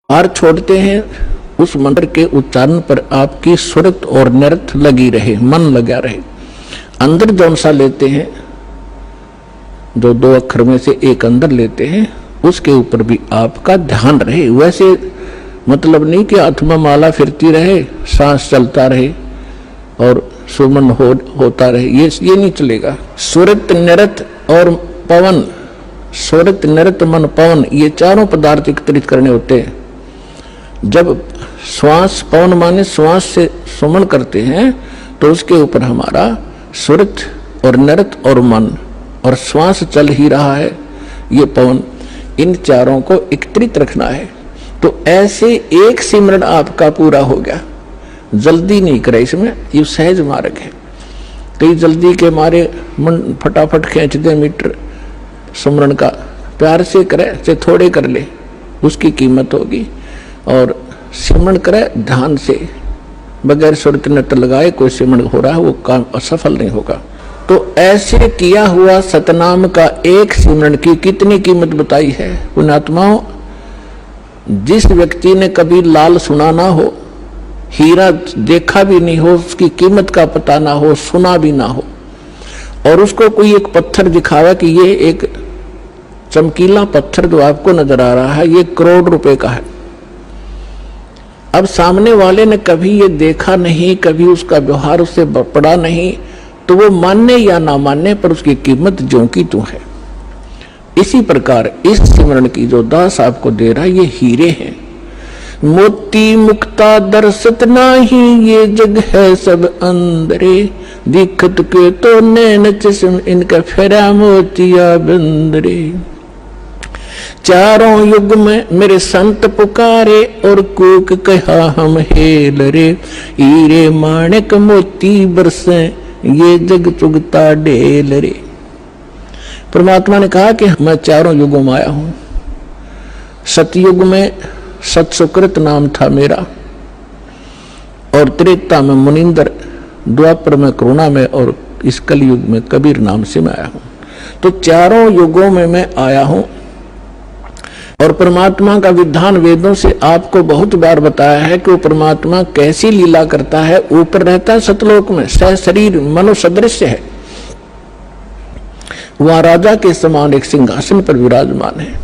हार छोड़ते हैं, उस मंत्र के उच्चारण पर आपकी सुरत और नृत लगी रहे, मन लगा रहे। अंदर जौन सा लेते हैं, जो 2 अक्षर में से एक अंदर लेते हैं, उसके ऊपर भी आपका ध्यान रहे। वैसे मतलब नहीं कि हाथ में माला फिरती रहे, सांस चलता रहे और सुमन होता रहे, ये नहीं चलेगा। सुरत नृत और पवन, सुरत नृत मन पवन, ये चारों पदार्थ एकत्रित करने होते हैं। जब श्वास, पवन माने श्वास से सुमन करते हैं, तो उसके ऊपर हमारा सुरत और नृत और मन, और श्वास चल ही रहा है, ये पवन, इन चारों को एकत्रित रखना है। तो ऐसे एक सिमरन आपका पूरा हो गया। जल्दी नहीं करे इसमें, ये सहज मार्ग है। कई जल्दी के मारे मन फटाफट खींच दे मीटर सिमरन का, प्यार से करे चाहे थोड़े कर ले, उसकी कीमत होगी। और सिमरन करे ध्यान से, बगैर सुरत नृत लगाए कोई सिमरन हो रहा है, वो काम असफल नहीं होगा। तो ऐसे किया हुआ सतनाम का एक सिमरन की कितनी कीमत बताई है पुण्यात्माओं। जिस व्यक्ति ने कभी लाल सुना ना हो, हीरा देखा भी नहीं हो, उसकी कीमत का पता ना हो, सुना भी ना हो, और उसको कोई एक पत्थर दिखावा कि ये एक चमकीला पत्थर जो आपको नजर आ रहा है, ये करोड़ रुपए का है। अब सामने वाले ने कभी ये देखा नहीं, कभी उसका व्यवहार उससे पड़ा नहीं, तो वो मानने या ना मानने पर उसकी कीमत ज्यों की त्यों है। इसी प्रकार इस सिमरन की जो दास आपको दे रहा है, ये हीरे हैं। मोती मुक्ता दर्शत नाही, ये जग है सब अंदरे, दिखत के तो नैन चश्म इनका फेरा मोतिया बंदरे। चारों युग में मेरे संत पुकारे, और कूक कहा हम हेल रे, हीरे माणिक मोती बरसे, ये जग चुगता ढेल रे। परमात्मा ने कहा कि मैं चारों युगों में आया हूं। सतयुग में सतसुकृत नाम था मेरा, और त्रेता में मुनिंदर, द्वापर में करुणा में, और इस कलयुग में कबीर नाम से मैं आया हूं। तो चारों युगों में मैं आया हूं। और परमात्मा का विधान वेदों से आपको बहुत बार बताया है कि वो परमात्मा कैसी लीला करता है। ऊपर रहता है सतलोक में, सह शरीर मनो सदृश्य है, वहां राजा के समान एक सिंहासन पर विराजमान है।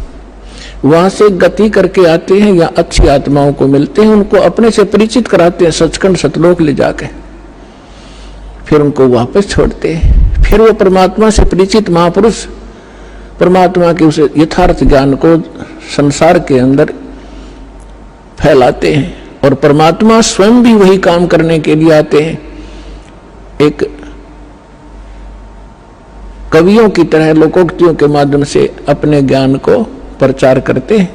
वहां से गति करके आते हैं या अच्छी आत्माओं को मिलते हैं, उनको अपने से परिचित कराते हैं सचखंड सतलोक ले जाके, फिर उनको वापस छोड़ते हैं। फिर वो परमात्मा से परिचित महापुरुष परमात्मा के उस यथार्थ ज्ञान को संसार के अंदर फैलाते हैं, और परमात्मा स्वयं भी वही काम करने के लिए आते हैं। एक कवियों की तरह लोकोक्तियों के माध्यम से अपने ज्ञान को प्रचार करते हैं।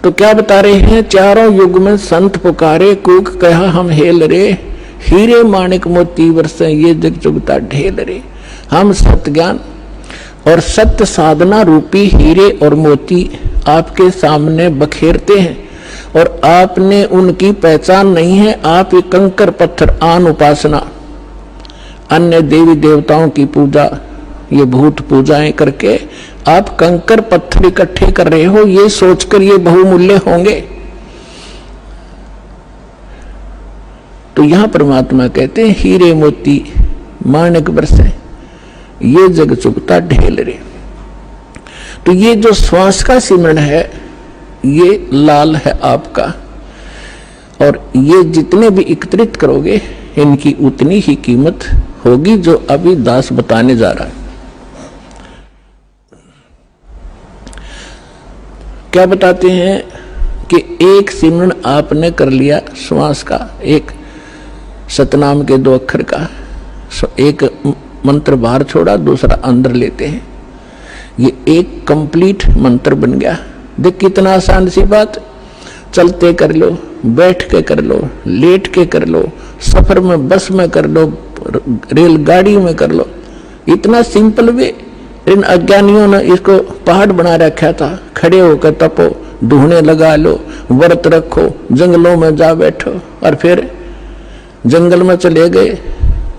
तो क्या बता रहे हैं, चारों युग में संत पुकारे, कूक कहा हम हेल रे, हीरे माणिक मोती बरसे, ये जग चुगता ढेल रे। हम सत्य ज्ञान और सत्य साधना रूपी हीरे और मोती आपके सामने बखेरते हैं, और आपने उनकी पहचान नहीं है। आप ये कंकर पत्थर आन उपासना, अन्य देवी देवताओं की पूजा, ये भूत पूजाएं करके आप कंकर पत्थर इकट्ठे कर रहे हो, ये सोचकर ये बहुमूल्य होंगे। तो यहां परमात्मा कहते हैं हीरे मोती माणिक बरसे, ये जग चुगता ढेल रे। तो ये जो श्वास का सिमरन है, ये लाल है आपका, और ये जितने भी एकत्रित करोगे इनकी उतनी ही कीमत होगी जो अभी दास बताने जा रहा है। क्या बताते हैं कि एक सिमरन आपने कर लिया श्वास का, एक सतनाम के 2 अक्षर का, एक मंत्र बाहर छोड़ा, दूसरा अंदर लेते हैं, ये एक कंप्लीट मंत्र बन गया। देख कितना आसान सी बात, चलते कर लो, बैठ के कर लो, लेट के कर लो, सफर में बस में कर लो, रेलगाड़ी में कर लो, इतना सिंपल वे। इन अज्ञानियों ने इसको पहाड़ बना रखा था। खड़े होकर तपो, ढूंढने लगा लो, व्रत रखो, जंगलों में जा बैठो, और फिर जंगल में चले गए,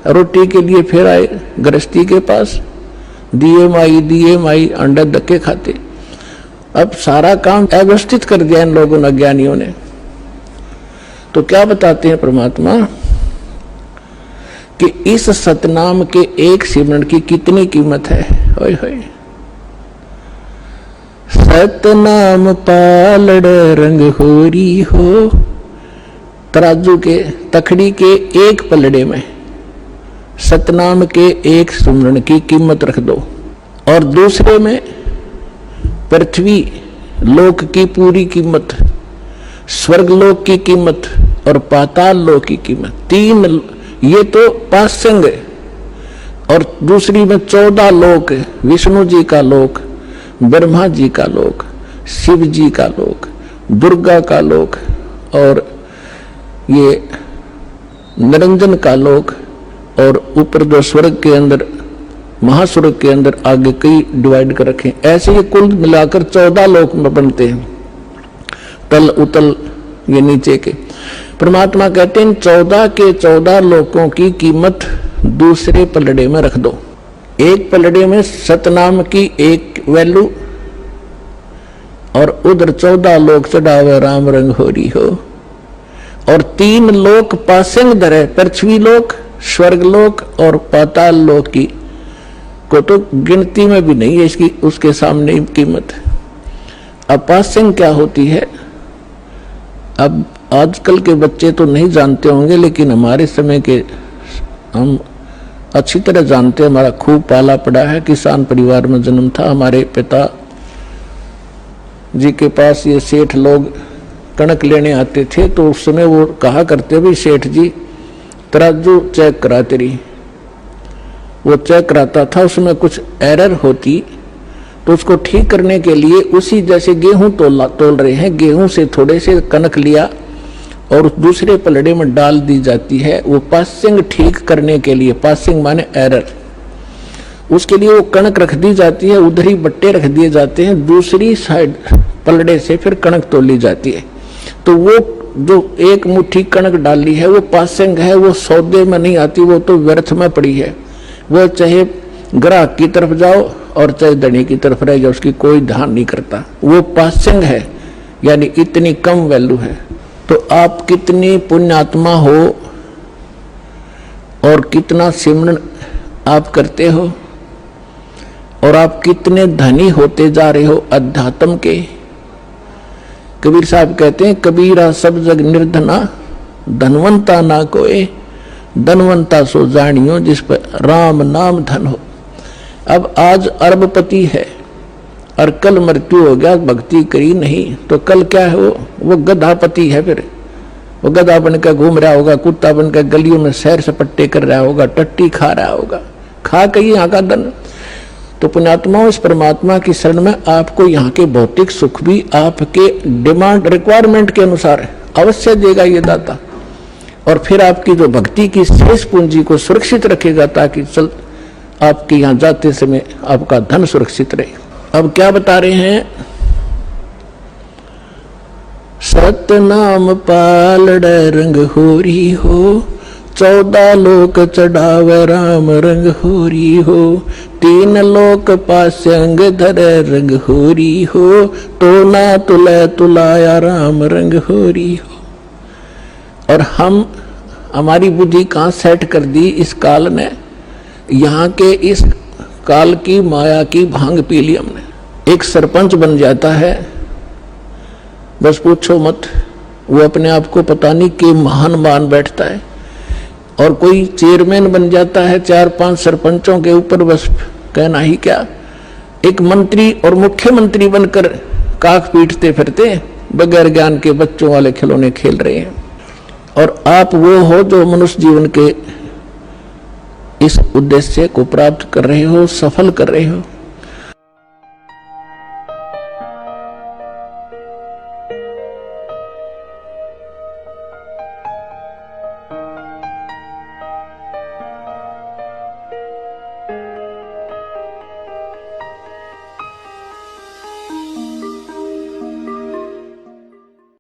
रोटी के लिए फिर आए गृहस्थी के पास, दिए माई अंडा धक्के खाते। अब सारा काम अव्यवस्थित कर दिया इन लोगों ने, अज्ञानियों ने। तो क्या बताते हैं परमात्मा कि इस सतनाम के एक सिमरन की कितनी कीमत है। होय होय, सतनाम पालड़ रंग होरी हो। तराजू के तखड़ी के एक पलड़े में सतनाम के एक सिमरन की कीमत रख दो, और दूसरे में पृथ्वी लोक की पूरी कीमत, स्वर्ग लोक की कीमत और पाताल लोक की कीमत। तीन, ये तो पासंग, और दूसरी में 14 लोक, विष्णु जी का लोक, ब्रह्मा जी का लोक, शिव जी का लोक, दुर्गा का लोक, और ये निरंजन का लोक, और ऊपर जो स्वर्ग के अंदर, महास्वर्ग के अंदर आगे कई डिवाइड कर रखे। ऐसे ये कुल मिलाकर 14 लोक में बनते हैं, तल उतल ये नीचे के। परमात्मा कहते हैं 14 के 14 लोकों की कीमत दूसरे पलड़े में रख दो। एक पलड़े में सतनाम की एक वैल्यू, और उधर 14 लोक चढ़ावे राम रंग होरी हो, और 3 लोक पासिंग धरे, पृथ्वी लोक, स्वर्ग लोक और पाताल लोक की को तो गिनती में भी नहीं है इसकी, उसके सामने कीमत। अब पासिंग क्या होती है, अब आजकल के बच्चे तो नहीं जानते होंगे, लेकिन हमारे समय के हम अच्छी तरह जानते हैं। हमारा खूब पाला पड़ा है, किसान परिवार में जन्म था। हमारे पिता जी के पास ये सेठ लोग कणक लेने आते थे, तो उस समय वो कहा करते, भी सेठ जी तराजू चेक करा तेरी। वो चेक कराता था, उसमें कुछ एरर होती तो उसको ठीक करने के लिए उसी जैसे गेहूं तोल रहे हैं, गेहूं से थोड़े से कणक लिया और उस दूसरे पलड़े में डाल दी जाती है, वो पासिंग ठीक करने के लिए। पासिंग माने एरर, उसके लिए वो कणक रख दी जाती है, उधर ही बट्टे रख दिए जाते हैं, दूसरी साइड पलड़े से फिर कणक तोली जाती है। तो वो जो एक मुट्ठी कणक डाली है वो पासिंग है, वो सौदे में नहीं आती, वो तो व्यर्थ में पड़ी है। वो चाहे ग्राहक की तरफ जाओ और चाहे धनी की तरफ रह जाओ, उसकी कोई ध्यान नहीं करता, वो पासिंग है, यानी इतनी कम वैल्यू है। तो आप कितनी पुण्यात्मा हो और कितना सिमरन आप करते हो, और आप कितने धनी होते जा रहे हो अध्यात्म के। कबीर साहब कहते हैं, कबीरा सब जग निर्धना, धनवंता ना कोई, धनवंता सो जानियो जिस पर राम नाम धन हो। अब आज अरबपति है और कल मृत्यु हो गया, भक्ति करी नहीं, तो कल क्या है, वो गधापति है। फिर वो गधा बनकर घूम रहा होगा, कुत्ता बनकर गलियों में सैर सपट्टे कर रहा होगा, टट्टी खा रहा होगा, खा के यहाँ का धन। तो पुण्यात्मा, इस परमात्मा की शरण में आपको यहाँ के भौतिक सुख भी आपके डिमांड रिक्वायरमेंट के अनुसार अवश्य देगा ये दाता, और फिर आपकी जो भक्ति की शेष पूंजी को सुरक्षित रखेगा, ताकि चल आपके यहाँ जाते समय आपका धन सुरक्षित रहे। अब क्या बता रहे हैं, सतनाम पालड़ रंग होरी हो, 14 लोक चढ़ावे राम रंग होरी हो, 3 लोक पास्यंग धरे रंग होरी हो, तो ना तुले तुलाया राम रंग होरी हो। और हम हमारी बुद्धि कहाँ सेट कर दी इस काल ने, यहाँ के इस काल की माया की भांग पी ली हमने। एक सरपंच बन जाता है, बस पूछो मत, वो अपने आप को पता नहीं कि महान मान बैठता है। और कोई चेयरमैन बन जाता है 4-5 सरपंचों के ऊपर, बस कहना ही क्या। एक मंत्री और मुख्यमंत्री बनकर काख पीटते फिरते, बगैर ज्ञान के बच्चों वाले खिलौने खेल रहे हैं। और आप वो हो जो मनुष्य जीवन के इस उद्देश्य को प्राप्त कर रहे हो, सफल कर रहे हो।